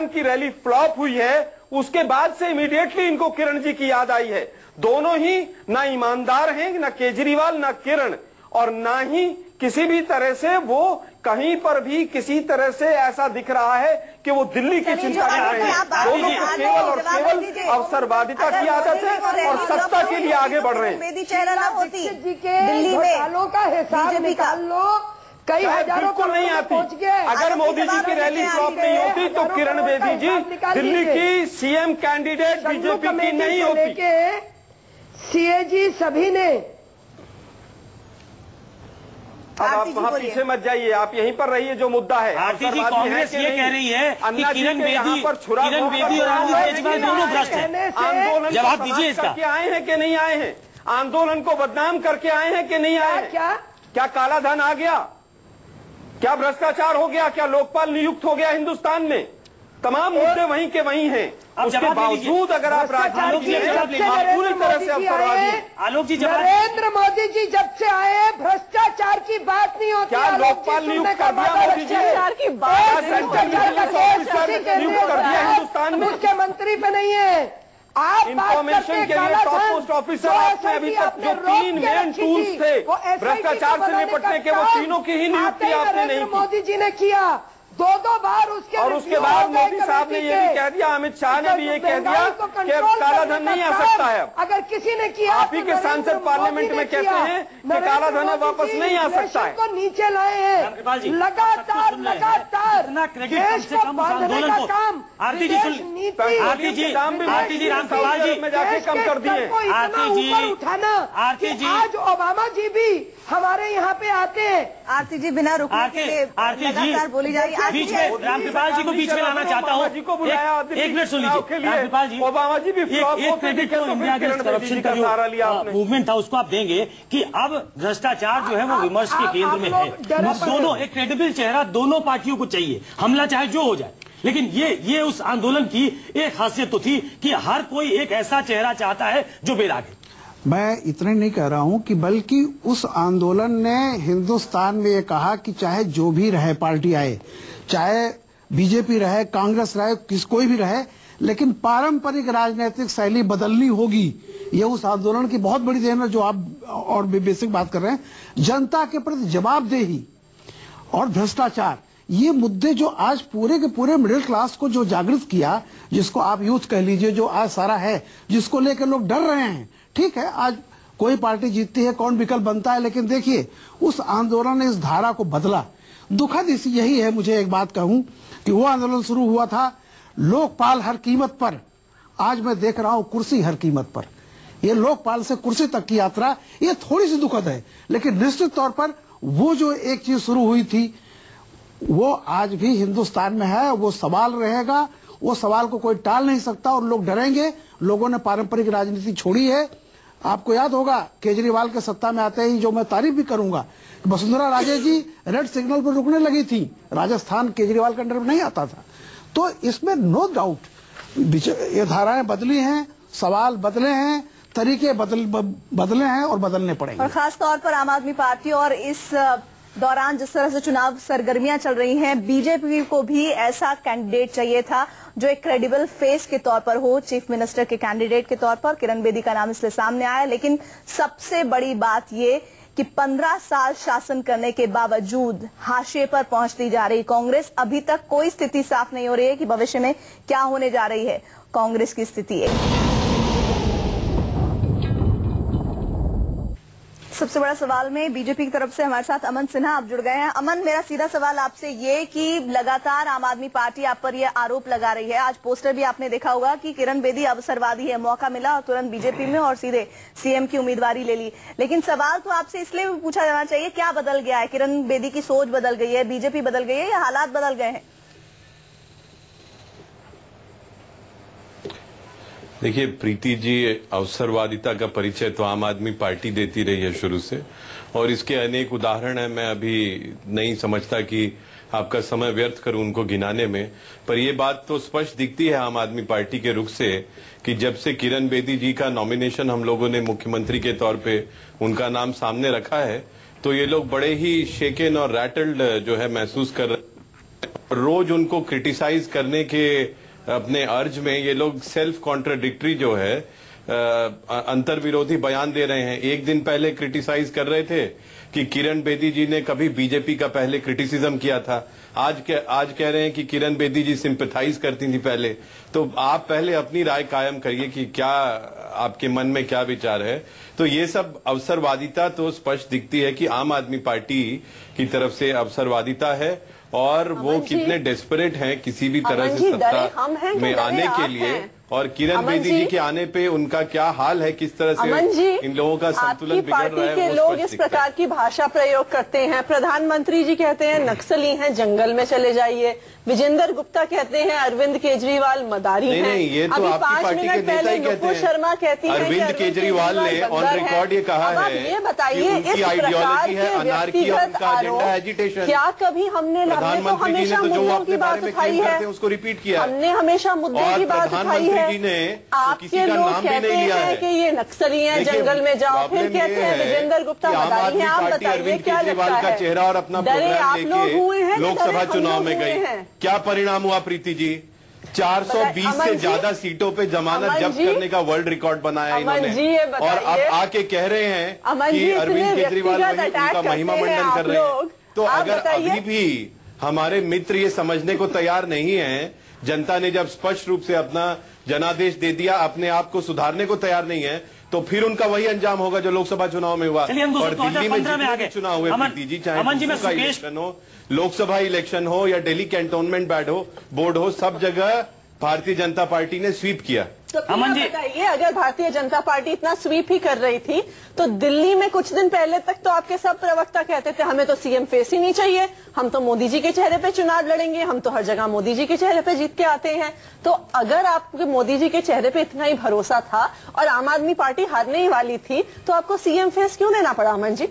की रैली फ्लॉप हुई है, उसके बाद से इमीडिएटली इनको किरण जी की याद आई है। दोनों ही ना ईमानदार हैं, ना केजरीवाल ना किरण, और ना ही किसी भी तरह से वो कहीं पर भी किसी तरह से ऐसा दिख रहा है कि वो दिल्ली की चिंता कर रहे हैं। दोनों को केवल और केवल अवसरवादिता की आदत है और सत्ता के लिए आगे बढ़ रहे हैं। दिल्ली में का हिसाब निकाल लो, कई हजारों को नहीं आती। अगर मोदी जी की रैली फ्लॉप नहीं होती तो किरण बेदी जी दिल्ली की सीएम कैंडिडेट बीजेपी की नहीं होती। सीएजी सभी ने, अब आप वहाँ पीछे मत जाइए, आप यहीं पर रहिए जो मुद्दा है। आरती जी, कांग्रेस ये कह रही है कि किरण बेदी और अरविंद केजरीवाल दोनों भ्रष्ट हैं। आंदोलन जवाब दीजिए इसका। आए हैं कि नहीं आए हैं? आंदोलन को बदनाम करके आए हैं कि नहीं आए? क्या काला धन आ गया? क्या भ्रष्टाचार हो गया? क्या लोकपाल नियुक्त हो गया हिंदुस्तान में? तमाम मुद्दे वहीं के वहीं हैं। उसके बावजूद अगर आप राजनीति पूरी तरह से अवसरवादी। आलोक जी, नरेंद्र मोदी जी जब से आए भ्रष्टाचार की बात नहीं होती। क्या लोकपाल नियुक्त कर दिया मोदी जी? की बात सेंट्रल विजिलेंस ऑफिसर नियुक्त कर दिया हिंदुस्तान में? मुख्यमंत्री पे नहीं है। आप इंफॉर्मेशन के लिए टॉप पोस्ट ऑफिसर आपने अभी तक जो 3 मेन टूल्स थे भ्रष्टाचार से निपटने के, वो तीनों की ही नियुक्ति आपने नहीं की। मोदी जी ने किया दो बार उसके और उसके बाद मोदी साहब ने ये भी कह दिया, अमित शाह ने भी ये कह दिया कि काला धन नहीं आ सकता है। अगर किसी ने किया, आप ही के सांसद पार्लियामेंट में कहते हैं कि काला धन वापस नहीं आ सकता है। को नीचे लाए हैं लगातार देश को बांधने का काम आरती जी रामकृपाल जी में जाके कम कर दिए। ऊपर उठाना आज ओबामा जी भी हमारे यहाँ पे आते हैं। आरती जी बिना रुकने के लिए लगातार बोली जा रही है। बीच में रामकृपाल जी को बीच में लाना चाहता हूँ। एक मिनट सुन लीजिए रामकृपाल जी, ओबामा जी भी एक क्रेडिट को इंडिया के करप्शन का जो मूवमेंट था उसको आप देंगे कि अब भ्रष्टाचार जो है वो विमर्श के केंद्र में है। दोनों एक क्रेडिबल चेहरा दोनों पार्टियों को चाहिए, हमला चाहे जो हो जाए। लेकिन ये उस आंदोलन की एक खासियत तो थी कि हर कोई एक ऐसा चेहरा चाहता है जो बेदाग है। मैं इतने नहीं कह रहा हूं कि बल्कि उस आंदोलन ने हिंदुस्तान में ये कहा कि चाहे जो भी रहे पार्टी आए, चाहे बीजेपी रहे, कांग्रेस रहे, कोई भी रहे, लेकिन पारंपरिक राजनीतिक शैली बदलनी होगी। ये उस आंदोलन की बहुत बड़ी देन है जो आप और बेसिक बात कर रहे हैं। जनता के प्रति जवाबदेही और भ्रष्टाचार, ये मुद्दे जो आज पूरे के पूरे मिडिल क्लास को जो जागृत किया, जिसको आप यूथ कह लीजिए, जो आज सारा है, जिसको लेकर लोग डर रहे हैं। ठीक है, आज कोई पार्टी जीतती है, कौन विकल्प बनता है, लेकिन देखिए उस आंदोलन ने इस धारा को बदला। दुखद यही है, मुझे एक बात कहूं कि वो आंदोलन शुरू हुआ था लोकपाल हर कीमत पर, आज मैं देख रहा हूं कुर्सी हर कीमत पर। ये लोकपाल से कुर्सी तक की यात्रा ये थोड़ी सी दुखद है, लेकिन निश्चित तौर पर वो जो एक चीज शुरू हुई थी वो आज भी हिंदुस्तान में है, वो सवाल रहेगा, वो सवाल को कोई टाल नहीं सकता और लोग डरेंगे। लोगों ने पारंपरिक राजनीति छोड़ी है। आपको याद होगा केजरीवाल के सत्ता में आते ही, जो मैं तारीफ भी करूंगा, वसुंधरा राजे जी रेड सिग्नल पर रुकने लगी थी, राजस्थान केजरीवाल के अंडर में नहीं आता था। तो इसमें नो डाउट ये धाराएं बदली हैं, सवाल बदले हैं, तरीके बदले हैं और बदलने पड़ेंगे। और खास तौर पर आम आदमी पार्टी और इस दौरान जिस तरह से चुनाव सरगर्मियां चल रही हैं, बीजेपी को भी ऐसा कैंडिडेट चाहिए था जो एक क्रेडिबल फेस के तौर पर हो, चीफ मिनिस्टर के कैंडिडेट के तौर पर। किरण बेदी का नाम इसलिए सामने आया, लेकिन सबसे बड़ी बात ये कि 15 साल शासन करने के बावजूद हाशिए पर पहुंचती जा रही कांग्रेस, अभी तक कोई स्थिति साफ नहीं हो रही है कि भविष्य में क्या होने जा रही है कांग्रेस की स्थिति है। सबसे बड़ा सवाल में बीजेपी की तरफ से हमारे साथ अमन सिन्हा आप जुड़ गए हैं। अमन, मेरा सीधा सवाल आपसे ये कि लगातार आम आदमी पार्टी आप पर यह आरोप लगा रही है, आज पोस्टर भी आपने देखा होगा कि किरण बेदी अवसरवादी है, मौका मिला और तुरंत बीजेपी में और सीधे सीएम की उम्मीदवारी ले ली। लेकिन सवाल तो आपसे इसलिए भी पूछा जाना चाहिए, क्या बदल गया है? किरण बेदी की सोच बदल गई है, बीजेपी बदल गई है या हालात बदल गए हैं? देखिए प्रीति जी, अवसरवादिता का परिचय तो आम आदमी पार्टी देती रही है शुरू से, और इसके अनेक उदाहरण हैं। मैं अभी नहीं समझता कि आपका समय व्यर्थ करूं उनको गिनाने में, पर यह बात तो स्पष्ट दिखती है आम आदमी पार्टी के रुख से कि जब से किरण बेदी जी का नॉमिनेशन हम लोगों ने मुख्यमंत्री के तौर पे उनका नाम सामने रखा है, तो ये लोग बड़े ही शेकन और रैटल्ड जो है महसूस कर रहे। रोज उनको क्रिटिसाइज करने के अपने अर्ज में ये लोग सेल्फ कॉन्ट्राडिक्टरी जो है अंतर विरोधी बयान दे रहे हैं। एक दिन पहले क्रिटिसाइज कर रहे थे कि किरण बेदी जी ने कभी बीजेपी का पहले क्रिटिसिज्म किया था, आज कह रहे हैं कि किरण बेदी जी सिंपैथाइज करती थी पहले। तो आप पहले अपनी राय कायम करिए कि क्या आपके मन में क्या विचार है। तो ये सब अवसरवादिता तो स्पष्ट दिखती है कि आम आदमी पार्टी की तरफ से अवसरवादिता है, और वो कितने डेस्परेट हैं किसी भी तरह से सत्ता में आने के लिए, और किरण बेदी जी के आने पे उनका क्या हाल है, किस तरह से इन लोगों का संतुलन बिगड़ रहा है। के लोग इस प्रकार की भाषा प्रयोग करते हैं। प्रधानमंत्री जी कहते हैं नक्सली हैं, जंगल में चले जाइए। विजेंद्र गुप्ता कहते हैं अरविंद केजरीवाल मदारी हैं। नहीं, ये तो आपकी पार्टी के नेता ही कहते हैं। शर्मा कहती हैं अरविंद केजरीवाल ने ऑन रिकॉर्ड ये कहा है ये बताइए कि उनकी आइडियोलॉजी है अनार्की और उनका एजेंडा है एजिटेशन। क्या कभी हमने प्रधानमंत्री जी ने तो जो अपने बारे में क्लेम करते हैं उसको रिपीट किया, हमने हमेशा मुद्दे की बात उठाई है। जी ने आपके लोग कहते हैं कि ये नक्सली हैं, जंगल में जाओ, फिर कहते हैं विजेंद्र गुप्ता मदारी हैं। आप बताइए क्या लगता है? चेहरा और अपना प्रोग्राम लेके लोकसभा चुनाव में गई, क्या परिणाम हुआ प्रीति जी? 420 से ज्यादा सीटों पे जमानत जब्त करने का वर्ल्ड रिकॉर्ड बनाया इन्होंने, और अब आके कह रहे हैं कि अरविंद केजरीवाल उनका महिमा मंडन कर रहे हैं। तो अगर अभी भी हमारे मित्र ये समझने को तैयार नहीं है, जनता ने जब स्पष्ट रूप से अपना जनादेश दे दिया, अपने आप को सुधारने को तैयार नहीं है, तो फिर उनका वही अंजाम होगा जो लोकसभा चुनाव में हुआ। और दिल्ली में जितने भी चुनाव हुए प्रीति जी, चाहे दूसरा इलेक्शन हो, लोकसभा इलेक्शन हो या दिल्ली कैंटोनमेंट बोर्ड हो, सब जगह भारतीय जनता पार्टी ने स्वीप किया। तो अमन जी बताइए, अगर भारतीय जनता पार्टी इतना स्वीप ही कर रही थी तो दिल्ली में कुछ दिन पहले तक तो आपके सब प्रवक्ता कहते थे हमें तो सीएम फेस ही नहीं चाहिए, हम तो मोदी जी के चेहरे पे चुनाव लड़ेंगे, हम तो हर जगह मोदी जी के चेहरे पे जीत के आते हैं। तो अगर आपको मोदी जी के चेहरे पे इतना ही भरोसा था और आम आदमी पार्टी हारने ही वाली थी, तो आपको सीएम फेस क्यों लेना पड़ा अमन जी?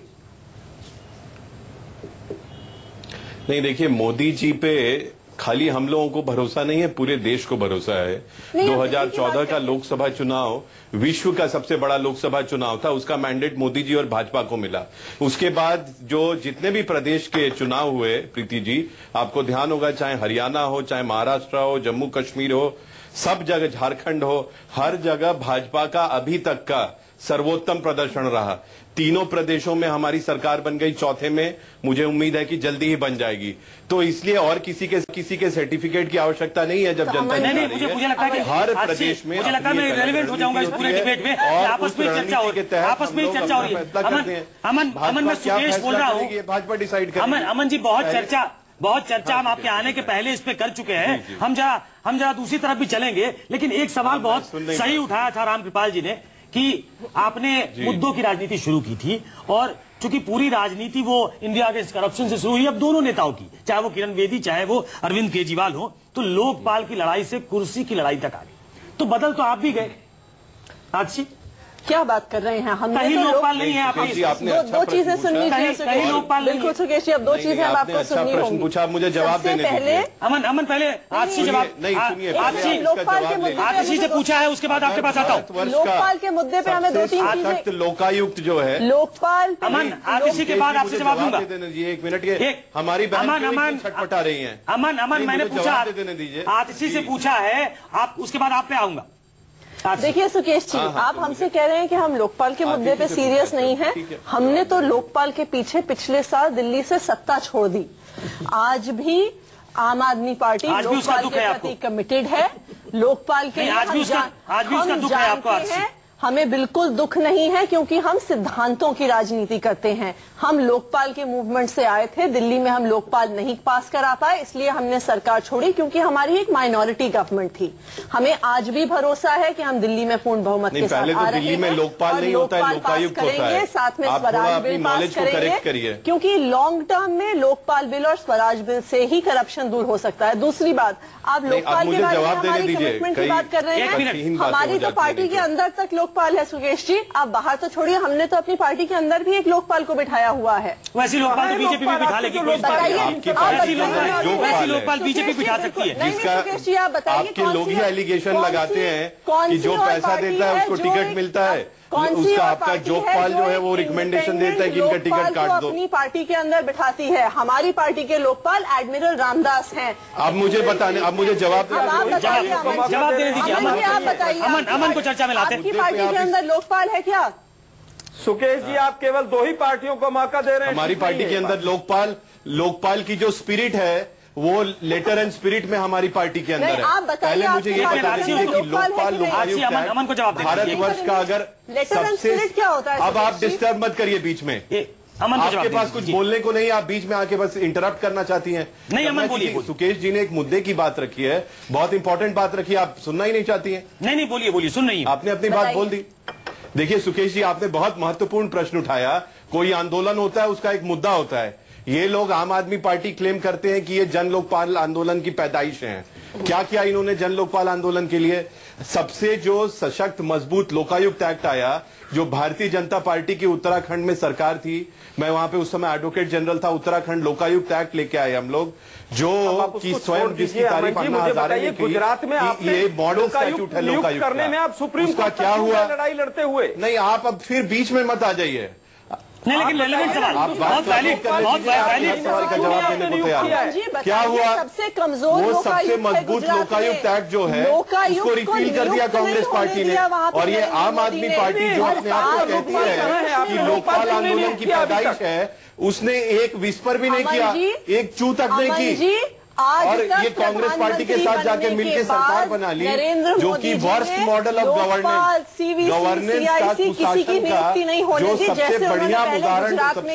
नहीं, देखिए, मोदी जी पे खाली हम लोगों को भरोसा नहीं है, पूरे देश को भरोसा है। 2014 का लोकसभा चुनाव विश्व का सबसे बड़ा लोकसभा चुनाव था, उसका मैंडेट मोदी जी और भाजपा को मिला। उसके बाद जो जितने भी प्रदेश के चुनाव हुए प्रीति जी, आपको ध्यान होगा, चाहे हरियाणा हो, चाहे महाराष्ट्र हो, जम्मू कश्मीर हो, सब जगह, झारखंड हो, हर जगह भाजपा का अभी तक का सर्वोत्तम प्रदर्शन रहा। तीनों प्रदेशों में हमारी सरकार बन गई, चौथे में मुझे उम्मीद है कि जल्दी ही बन जाएगी। तो इसलिए और किसी के सर्टिफिकेट की आवश्यकता नहीं है। जब जनता मुझे लगता है कि हर प्रदेश में, मुझे लगता है मैं रेलेवेंट हो जाऊंगा इस पूरे डिबेट में, आपस में चर्चा हो रही है। अमन मैं सुकेश बोल रहा हूँ, भाजपा डिसाइड करेगी। अमन जी बहुत चर्चा हम आपके आने के पहले इस पे कर चुके हैं। हम जरा दूसरी तरफ भी चलेंगे, लेकिन एक सवाल बहुत सही उठाया था रामकृपाल जी ने कि आपने मुद्दों की राजनीति शुरू की थी, और चूंकि पूरी राजनीति वो इंडिया अगेंस्ट करप्शन से शुरू हुई, अब दोनों नेताओं की, चाहे वो किरण बेदी चाहे वो अरविंद केजरीवाल हो, तो लोकपाल की लड़ाई से कुर्सी की लड़ाई तक आ गई। तो बदल तो आप भी गए आज। क्या बात कर रहे हैं? हम कहीं लोकपाल नहीं है आपकी। दो चीजें सुन लीजिए, बिल्कुल सुकेश जी, अब दो चीजें अब आपको सुननी होंगी। पूछा, मुझे जवाब देने पहले अमन पहले आतिशी जवाब नहीं सुनिए, लोकपाल के मुद्दे आतिशी से पूछा है, उसके बाद आपके पास आता हूँ। लोकपाल के मुद्दे पे हमें दो तीन चीजें। लोकायुक्त जो है लोकपाल, अमन आतिशी के बाद आपसे जवाब दूंगा। एक मिनट के, हमारी बहन छटपटा रही है। अमन मैंने पूछा, आतिशी से पूछा है, आप उसके बाद आप पे आऊंगा। देखिए सुकेश जी, आप हमसे कह रहे हैं कि हम लोकपाल के मुद्दे पे सीरियस नहीं हैं। हमने तो लोकपाल के पीछे पिछले साल दिल्ली से सत्ता छोड़ दी। आज भी आम आदमी पार्टी लोकपाल के प्रति कमिटेड है। लोकपाल के हम जानते हैं, हमें बिल्कुल दुख नहीं है, क्योंकि हम सिद्धांतों की राजनीति करते हैं। हम लोकपाल के मूवमेंट से आए थे, दिल्ली में हम लोकपाल नहीं पास करा पाए, इसलिए हमने सरकार छोड़ी, क्योंकि हमारी एक माइनॉरिटी गवर्नमेंट थी। हमें आज भी भरोसा है कि हम दिल्ली में पूर्ण बहुमत के साथ आ रहे हैं, लोकपाल नहीं होता है, लोकायुक्त होता है। साथ में स्वराज बिल पास करेंगे, क्योंकि लॉन्ग टर्म में लोकपाल बिल और स्वराज बिल से ही करप्शन दूर हो सकता है। दूसरी बात, आप लोकपाल के बारे में हमारी कमिटमेंट की बात कर रहे हैं। हमारी तो पार्टी के अंदर तक लोकपाल है सुकेश जी, आप बाहर तो छोड़िए, हमने तो अपनी पार्टी के अंदर भी एक लोकपाल को बिठाया हुआ है। वैसी लोकपाल तो बीजेपी भी बिठा लेगी, वैसी लोकपाल बीजेपी बिठा सकती है। सुकेश जी आप बताइए, आपके लोग ही एलिगेशन लगाते हैं कि जो पैसा देता है उसको टिकट मिलता है, उसका आपका जोगपाल जो है वो रिकमेंडेशन देता है कि इनका टिकट काट दो। अपनी पार्टी के अंदर बिठाती है। हमारी पार्टी के लोकपाल एडमिरल रामदास हैं। अब मुझे बताने, अब मुझे जवाब देने दीजिए। आप बताइए, अमन को चर्चा में लाते हैं। आपकी पार्टी के अंदर लोकपाल है क्या? सुकेश जी, आप केवल दो ही पार्टियों को मौका दे रहे हैं। हमारी पार्टी के अंदर लोकपाल की जो स्पिरिट है वो लेटर एंड स्पिरिट में हमारी पार्टी के अंदर है। पहले मुझे ये बता दीजिए कि लोकपाल लोकायुक्त भारतवर्ष का अगर सबसे, क्या होता है? अब आप डिस्टर्ब मत करिए बीच में, आपके पास कुछ बोलने को नहीं, आप बीच में आके बस इंटरप्ट करना चाहती हैं। नहीं अमन बोलिए। सुकेश जी ने एक मुद्दे की बात रखी है, बहुत इंपॉर्टेंट बात रखी है, आप सुनना ही नहीं चाहती हैं। नहीं बोलिए, सुन नहीं। आपने अपनी बात बोल दी। देखिए सुकेश जी, आपने बहुत महत्वपूर्ण प्रश्न उठाया। कोई आंदोलन होता है, उसका एक मुद्दा होता है। ये लोग आम आदमी पार्टी क्लेम करते हैं कि ये जन लोकपाल आंदोलन की पैदाइश है। क्या किया इन्होंने जन लोकपाल आंदोलन के लिए? सबसे जो सशक्त मजबूत लोकायुक्त एक्ट आया, जो भारतीय जनता पार्टी की उत्तराखंड में सरकार थी, मैं वहां पे उस समय एडवोकेट जनरल था, उत्तराखंड लोकायुक्त एक्ट लेके आए हम लोग, जो कि स्वयं जिसकी तारीफ अन्ना हजारे ने की। गुजरात में ये मॉडल स्टैट्यूट है लोकायुक्त करने में आप सुप्रीम कोर्ट क्या हुआ लड़ाई लड़ते हुए। नहीं, आप अब फिर बीच में मत आ जाइए। नहीं, लेकिन रेलेवेंट सवाल, बहुत वैलिड सवाल का जवाब देने को तैयार है। क्या हुआ? सबसे कमजोर वो सबसे मजबूत लोकायुक्त एक्ट जो है उसको रिपील कर दिया कांग्रेस पार्टी ने, और ये आम आदमी पार्टी जो अपने आप को कहती है कि लोकपाल आंदोलन की पैदाइश है, उसने एक विस्पर भी नहीं किया, एक चू तक नहीं की, और ये कांग्रेस पार्टी के साथ जाके मिलकर सरकार बना ली, जो कि वर्स्ट मॉडल ऑफ गवर्नेंस का, कुशासन का जो सबसे बढ़िया उदाहरण, सबसे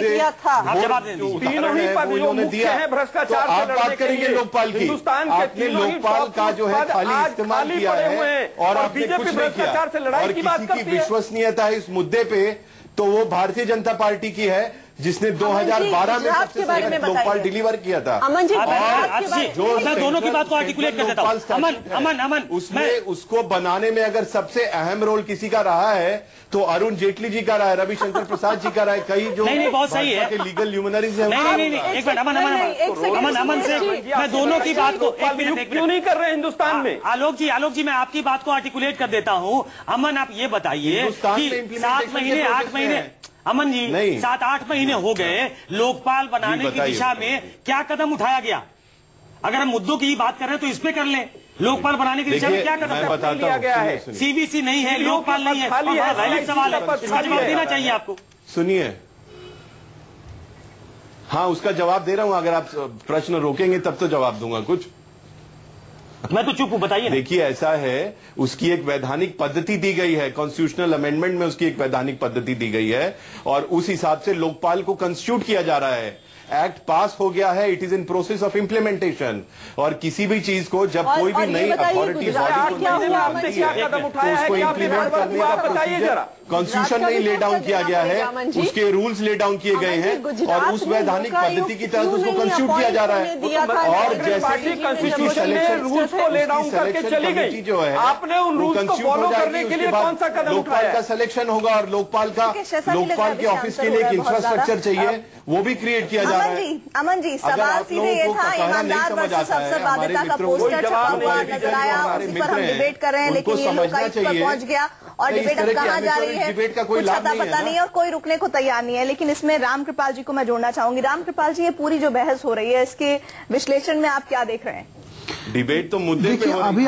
तीनों ही उन्होंने दिया। तो आप बात करेंगे लोकपाल की, आपने लोकपाल का जो है खाली इस्तेमाल किया है और आपने कुछ नहीं किया, और किसी की विश्वसनीयता है इस मुद्दे पे तो वो भारतीय जनता पार्टी की है, जिसने 2012 में सबसे पहले लोकपाल डिलीवर किया था। अमन जी, मैं दोनों की बात को आर्टिकुलेट कर देता हूं। अमन, उसमें उसको बनाने में अगर सबसे अहम रोल किसी का रहा है तो अरुण जेटली जी का रहा है, रविशंकर प्रसाद जी का रहा है, कई जो नहीं, बहुत सही है लीगल ह्यूमनरीज है। नहीं, एक मिनट अमन से मैं दोनों की बात को एक मिनट क्यों नहीं कर रहे हिंदुस्तान में? आलोक जी मैं आपकी बात को आर्टिकुलेट कर देता हूं। अमन, आप ये बताइए कि 7 महीने 8 महीने, अमन जी 7-8 महीने हो गए, लोकपाल बनाने की दिशा में क्या कदम उठाया गया? अगर हम मुद्दों की बात कर रहे हैं तो इस पे कर लें। लोकपाल बनाने की दिशा में क्या कदम लिया गया है? सीबीसी नहीं है, लोकपाल नहीं है, वैलिड सवाल है, इसका जवाब देना चाहिए आपको। सुनिए, हाँ उसका जवाब दे रहा हूं, अगर आप प्रश्न रोकेंगे तब तो जवाब दूंगा कुछ। मैं तो चुप हूं, बताइए। देखिए, ऐसा है, उसकी एक वैधानिक पद्धति दी गई है, कॉन्स्टिट्यूशनल अमेंडमेंट में उसकी एक वैधानिक पद्धति दी गई है, और उस हिसाब से लोकपाल को कंस्टिट्यूट किया जा रहा है। एक्ट पास हो गया है, it is in process of implementation, और किसी भी चीज को जब कोई भी नई अथॉरिटी बॉडी तो उसको इम्प्लीमेंट करने का प्रोसीजर कॉन्स्टिट्यूशन में ही ले डाउन किया गया है, उसके रूल्स ले डाउन किए गए हैं, और उस वैधानिक पद्धति की तहत उसको कंस्टिट्यूट किया जा रहा है। और जैसे उसकी सिलेक्शन रूल्स को ले डाउन करके चली गई, जो है आपने उन रूल्स को फॉलो करने के लिए कौन सा कदम उठाया? लोकपाल का सिलेक्शन होगा, और लोकपाल के ऑफिस के लिए एक इंफ्रास्ट्रक्चर चाहिए, वो भी क्रिएट किया जा रहा है। अमन जी, सवाल सीधे ये था, ईमानदार वर्सेस अवसरवादिता का पोस्टर छपा हुआ नजर आया, उसी पर हम डिबेट कर रहे हैं, लेकिन ये लोकायुक्त पर पहुंच गया और डिबेट अब कहां जा रही है कुछ अता पता नहीं है, और कोई रुकने को तैयार नहीं है। लेकिन इसमें रामकृपाल जी को मैं जोड़ना चाहूंगी। रामकृपाल जी, ये पूरी जो बहस हो रही है, इसके विश्लेषण में आप क्या देख रहे हैं? डिबेट तो मुद्दे देखिए, अभी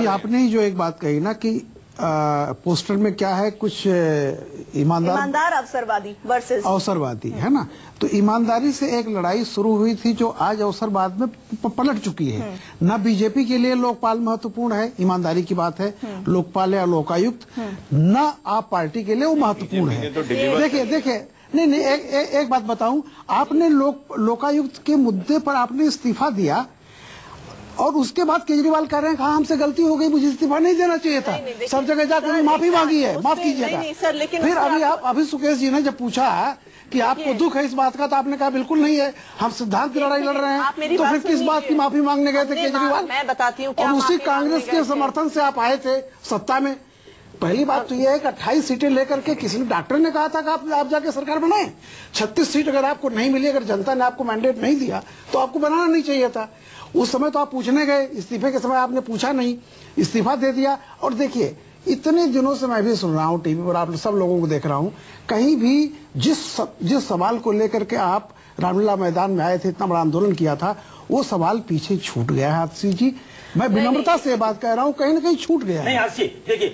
आपने ही जो एक बात कही ना कि पोस्टर में क्या है, कुछ ईमानदार अवसरवादी वर्सेस अवसरवादी, है ना। तो ईमानदारी से एक लड़ाई शुरू हुई थी जो आज अवसरवाद में पलट चुकी है। न बीजेपी के लिए लोकपाल महत्वपूर्ण है, ईमानदारी की बात है, लोकपाल या लोकायुक्त, न आप पार्टी के लिए वो महत्वपूर्ण है। देखिए नहीं, एक बात बताऊं, आपने लोकायुक्त के मुद्दे पर आपने इस्तीफा दिया, और उसके बाद केजरीवाल कह रहे हैं हाँ हमसे गलती हो गई, मुझे इस्तीफा नहीं देना चाहिए था, सब जगह जाकर माफी मांगी है, माफ कीजिएगा। फिर अभी सुकेश जी ने जब पूछा कि आपको दुख है इस बात का, तो आपने कहा बिल्कुल नहीं है, हम सिद्धांत की लड़ाई लड़ रहे हैं। तो फिर किस बात की माफी मांगने गए थे केजरीवाल? मैं बताती हूँ, और उसी कांग्रेस के समर्थन से आप आए थे सत्ता में। पहली बात तो यह है कि 28 सीटें लेकर के किसी ने, डॉक्टर ने कहा था कि आप जाके सरकार बनाएं। 36 सीट अगर आपको नहीं मिली, अगर जनता ने आपको मैंडेट नहीं दिया तो आपको बनाना नहीं चाहिए था। उस समय तो आप पूछने गए, इस्तीफे के समय आपने पूछा नहीं, इस्तीफा दे दिया। और देखिए, इतने दिनों से मैं भी सुन रहा हूँ टीवी पर, आप सब लोगों को देख रहा हूँ, कहीं भी जिस सवाल को लेकर के आप रामलीला मैदान में आए थे, इतना बड़ा आंदोलन किया था, वो सवाल पीछे छूट गया है। आरसी जी, मैं विनम्रता से बात कह रहा हूँ, कहीं ना कहीं छूट गया है। नहीं आरसी, देखिए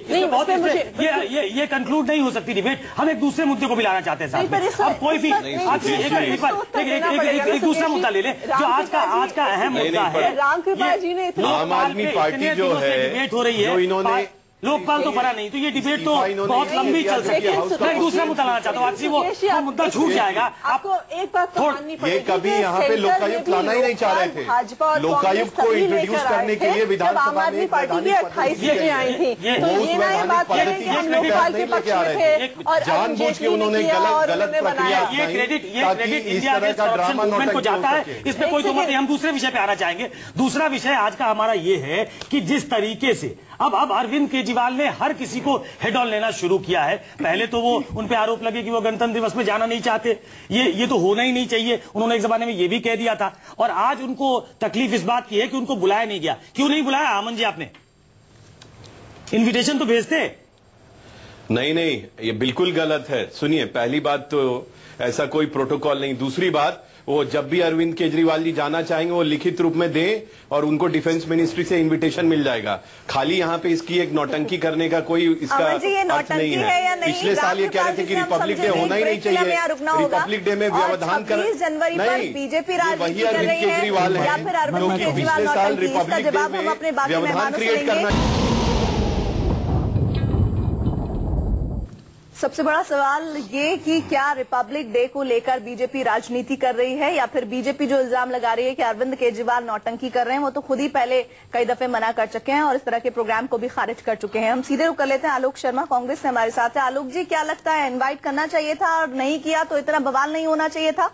ये कंक्लूड नहीं हो सकती डिबेट, हम एक दूसरे मुद्दे को भी लाना चाहते हैं साथ में। अब कोई भी एक दूसरा मुद्दा ले ले, जो आज का अहम मुद्दा है। रामकृपाल जी ने आम आदमी पार्टी जो है, डिबेट हो रही है, इन्होंने लोकपाल तो बना नहीं, तो ये डिबेट तो बहुत लंबी चल सकती है। मैं दूसरा मुद्दा लाना चाहता हूँ, आज वो मुद्दा छूट जाएगा। आपको एक बात माननी पड़ेगी, ये कभी यहाँ पे लोकायुक्त लाना ही नहीं चाह रहे थे। लोकायुक्त को इंट्रोड्यूस करने के लिए विधानसभा में 28 सीटें आई थी, तो ये ना ये बात करें कि हम लोकपाल के पक्ष में थे और जानबूझ के उन्होंने गलत प्रक्रिया, ये क्रेडिट इंडिया के करप्शन मूवमेंट को जाता है, इसमें कोई दो मत नहीं। हम दूसरे विषय पे आना चाहेंगे। दूसरा विषय आज का हमारा ये है कि जिस तरीके से अब अरविंद केजरीवाल ने हर किसी को हेड ऑन लेना शुरू किया है। पहले तो वो उन पे आरोप लगे कि वो गणतंत्र दिवस में जाना नहीं चाहते, ये तो होना ही नहीं चाहिए, उन्होंने एक जमाने में ये भी कह दिया था। और आज उनको तकलीफ इस बात की है कि उनको बुलाया नहीं गया। क्यों नहीं बुलाया अमन जी? आपने इन्विटेशन तो भेजते। नहीं नहीं, ये बिल्कुल गलत है। सुनिए, पहली बात तो ऐसा कोई प्रोटोकॉल नहीं। दूसरी बात, वो जब भी अरविंद केजरीवाल जी जाना चाहेंगे वो लिखित रूप में दें और उनको डिफेंस मिनिस्ट्री से इनविटेशन मिल जाएगा। खाली यहाँ पे इसकी एक नौटंकी करने का कोई इसका अर्थ नहीं है। पिछले साल ये कह रहे थे कि रिपब्लिक डे होना ही नहीं चाहिए, रिपब्लिक डे में व्यवधान कर नहीं, बीजेपी वही अरविंद केजरीवाल है जो कि पिछले साल रिपब्लिक डे में व्यवधान क्रिएट करना। सबसे बड़ा सवाल ये कि क्या रिपब्लिक डे को लेकर बीजेपी राजनीति कर रही है या फिर बीजेपी जो इल्जाम लगा रही है कि अरविंद केजरीवाल नौटंकी कर रहे हैं, वो तो खुद ही पहले कई दफे मना कर चुके हैं और इस तरह के प्रोग्राम को भी खारिज कर चुके हैं। हम सीधे रुक कर लेते हैं। आलोक शर्मा कांग्रेस से हमारे साथ है। आलोक जी, क्या लगता है, इन्वाइट करना चाहिए था और नहीं किया तो इतना बवाल नहीं होना चाहिए था?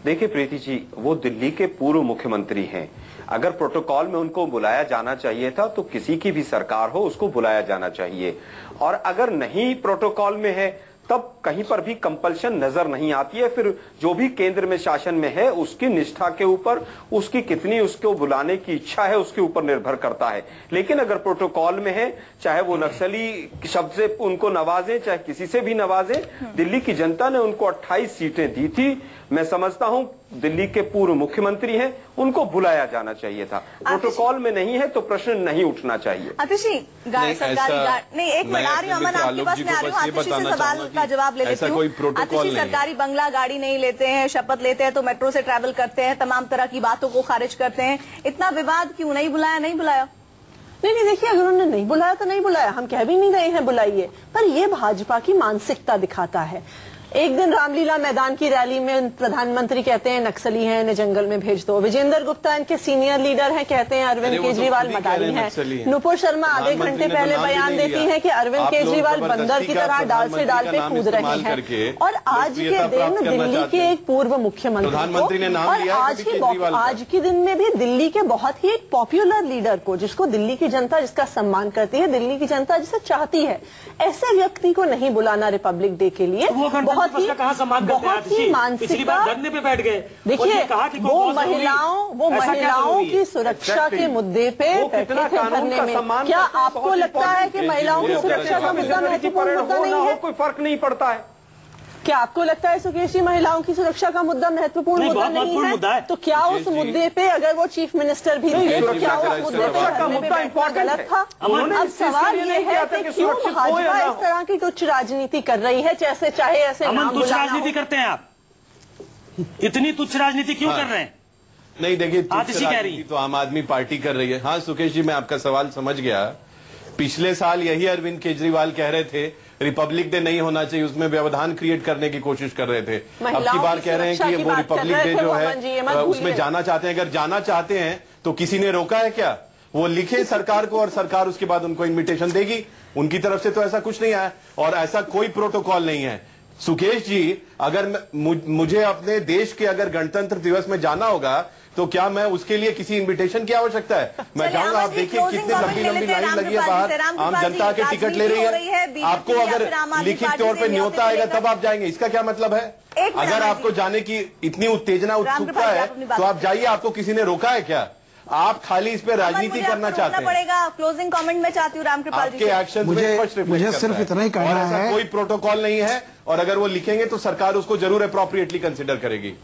देखिए प्रीति जी, वो दिल्ली के पूर्व मुख्यमंत्री हैं। अगर प्रोटोकॉल में उनको बुलाया जाना चाहिए था तो किसी की भी सरकार हो उसको बुलाया जाना चाहिए। और अगर नहीं प्रोटोकॉल में है तब कहीं पर भी कंपल्शन नजर नहीं आती है। फिर जो भी केंद्र में शासन में है उसकी निष्ठा के ऊपर, उसकी कितनी उसको बुलाने की इच्छा है उसके ऊपर निर्भर करता है। लेकिन अगर प्रोटोकॉल में है, चाहे वो नक्सली शब्द से उनको नवाजें चाहे किसी से भी नवाजें, दिल्ली की जनता ने उनको 28 सीटें दी थी। मैं समझता हूं दिल्ली के पूर्व मुख्यमंत्री हैं, उनको बुलाया जाना चाहिए था। प्रोटोकॉल में नहीं है तो प्रश्न नहीं उठना चाहिए। आतिशी, नहीं, एक मिनट आ रही हूं, अमन आपके पास में आ रही हूँ। आतिशी से सवाल का जवाब ले लेती हूँ। आतिशी, सरकारी बंगला गाड़ी नहीं लेते हैं, शपथ लेते हैं तो मेट्रो से ट्रैवल करते हैं, तमाम तरह की बातों को खारिज करते हैं, इतना विवाद क्यों? नहीं बुलाया, नहीं बुलाया? नहीं, देखिए, अगर उन्होंने नहीं बुलाया तो नहीं बुलाया, हम कह भी नहीं रहे हैं बुलाइए, पर ये भाजपा की मानसिकता दिखाता है। एक दिन रामलीला मैदान की रैली में प्रधानमंत्री कहते हैं नक्सली हैं, इन्हें जंगल में भेज दो। विजेंद्र गुप्ता इनके सीनियर लीडर हैं, कहते हैं अरविंद केजरीवाल मदारी हैं। नुपुर शर्मा आधे घंटे पहले बयान देती हैं कि अरविंद केजरीवाल बंदर की तरह डाल से डाल पे कूद रहे हैं। और आज के दिन दिल्ली के एक पूर्व मुख्यमंत्री और आज के दिन में भी दिल्ली के बहुत ही एक पॉपुलर लीडर को, जिसको दिल्ली की जनता जिसका सम्मान करती है, दिल्ली की जनता जिसे चाहती है, ऐसे व्यक्ति को नहीं बुलाना रिपब्लिक डे के लिए बहुत ही मानसिकता। पे बैठ गए। देखिए, वो महिलाओं की सुरक्षा के मुद्दे पे धरने में, क्या आपको लगता है कि महिलाओं की सुरक्षा का मुद्दा महत्वपूर्ण मुद्दा नहीं है? कोई फर्क नहीं पड़ता है। क्या आपको लगता है सुकेश जी, महिलाओं की सुरक्षा का मुद्दा महत्वपूर्ण मुद्दा नहीं है? तो क्या उस मुद्दे पे अगर वो चीफ मिनिस्टर भी थे तो क्या उस मुद्दे पे मुद्दा गलत था? अब सवाल ये है कि क्यों भाजपा इस तरह की तुच्छ राजनीति कर रही है, जैसे चाहे ऐसे तुच्छ राजनीति करते हैं आप? इतनी तुच्छ राजनीति क्यों कर रहे हैं? नहीं, देखिए, तुच्छ राजनीति तो आम आदमी पार्टी कर रही है। हाँ सुकेश जी, मैं आपका सवाल समझ गया। पिछले साल यही अरविंद केजरीवाल कह रहे थे रिपब्लिक डे नहीं होना चाहिए, उसमें व्यवधान क्रिएट करने की कोशिश कर रहे थे। अब की बार कह रहे हैं कि वो रिपब्लिक डे जो है उसमें जाना चाहते हैं। अगर जाना चाहते हैं तो किसी ने रोका है क्या? वो लिखे सरकार को और सरकार उसके बाद उनको इन्विटेशन देगी। उनकी तरफ से तो ऐसा कुछ नहीं आया और ऐसा कोई प्रोटोकॉल नहीं है। सुकेश जी, अगर मुझे अपने देश के अगर गणतंत्र दिवस में जाना होगा तो क्या मैं उसके लिए किसी इनविटेशन की आवश्यकता है? मैं जाऊंगा। आप देखिए कितनी लंबी लंबी लाइन लगी है बाहर, आम जनता के टिकट ले रही है। आपको अगर लिखित तौर पे न्योता आएगा तब आप जाएंगे, इसका क्या मतलब है? अगर आपको जाने की इतनी उत्तेजना उत्सुकता है तो आप जाइए। आपको किसी ने रोका है क्या? आप खाली इस पे राजनीति करना चाहते हैं। पड़ेगा। क्लोजिंग कमेंट में चाहती हूँ रामकृपाल जी, आपके एक्शन मुझे सिर्फ इतना ही कहना है, कोई प्रोटोकॉल नहीं है और अगर वो लिखेंगे तो सरकार उसको जरूर अप्रोप्रिएटली कंसिडर करेगी।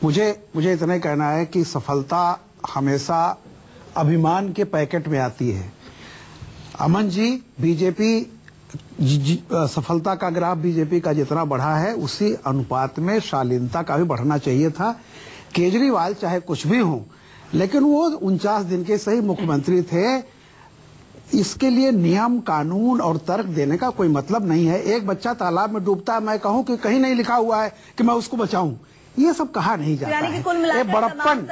मुझे इतना ही कहना है कि सफलता हमेशा अभिमान के पैकेट में आती है। अमन जी, बीजेपी सफलता का ग्राफ बीजेपी का जितना बढ़ा है उसी अनुपात में शालीनता का भी बढ़ना चाहिए था। केजरीवाल चाहे कुछ भी हो, लेकिन वो 49 दिन के सही मुख्यमंत्री थे। इसके लिए नियम, कानून और तर्क देने का कोई मतलब नहीं है। एक बच्चा तालाब में डूबता है, मैं कहूं कि कहीं नहीं लिखा हुआ है कि मैं उसको बचाऊं, ये सब कहा नहीं जाता है। बड़प्पन,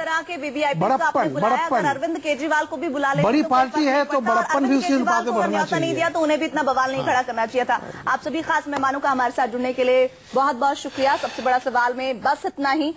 अरविंद केजरीवाल को भी बुला ले, बड़ी पार्टी है तो बड़प्पन भी उसी अनुपात में बढ़ना चाहिए। नहीं दिया तो उन्हें भी इतना बवाल नहीं खड़ा करना चाहिए था। आप सभी खास मेहमानों का हमारे साथ जुड़ने के लिए बहुत बहुत शुक्रिया। सबसे बड़ा सवाल में बस इतना ही।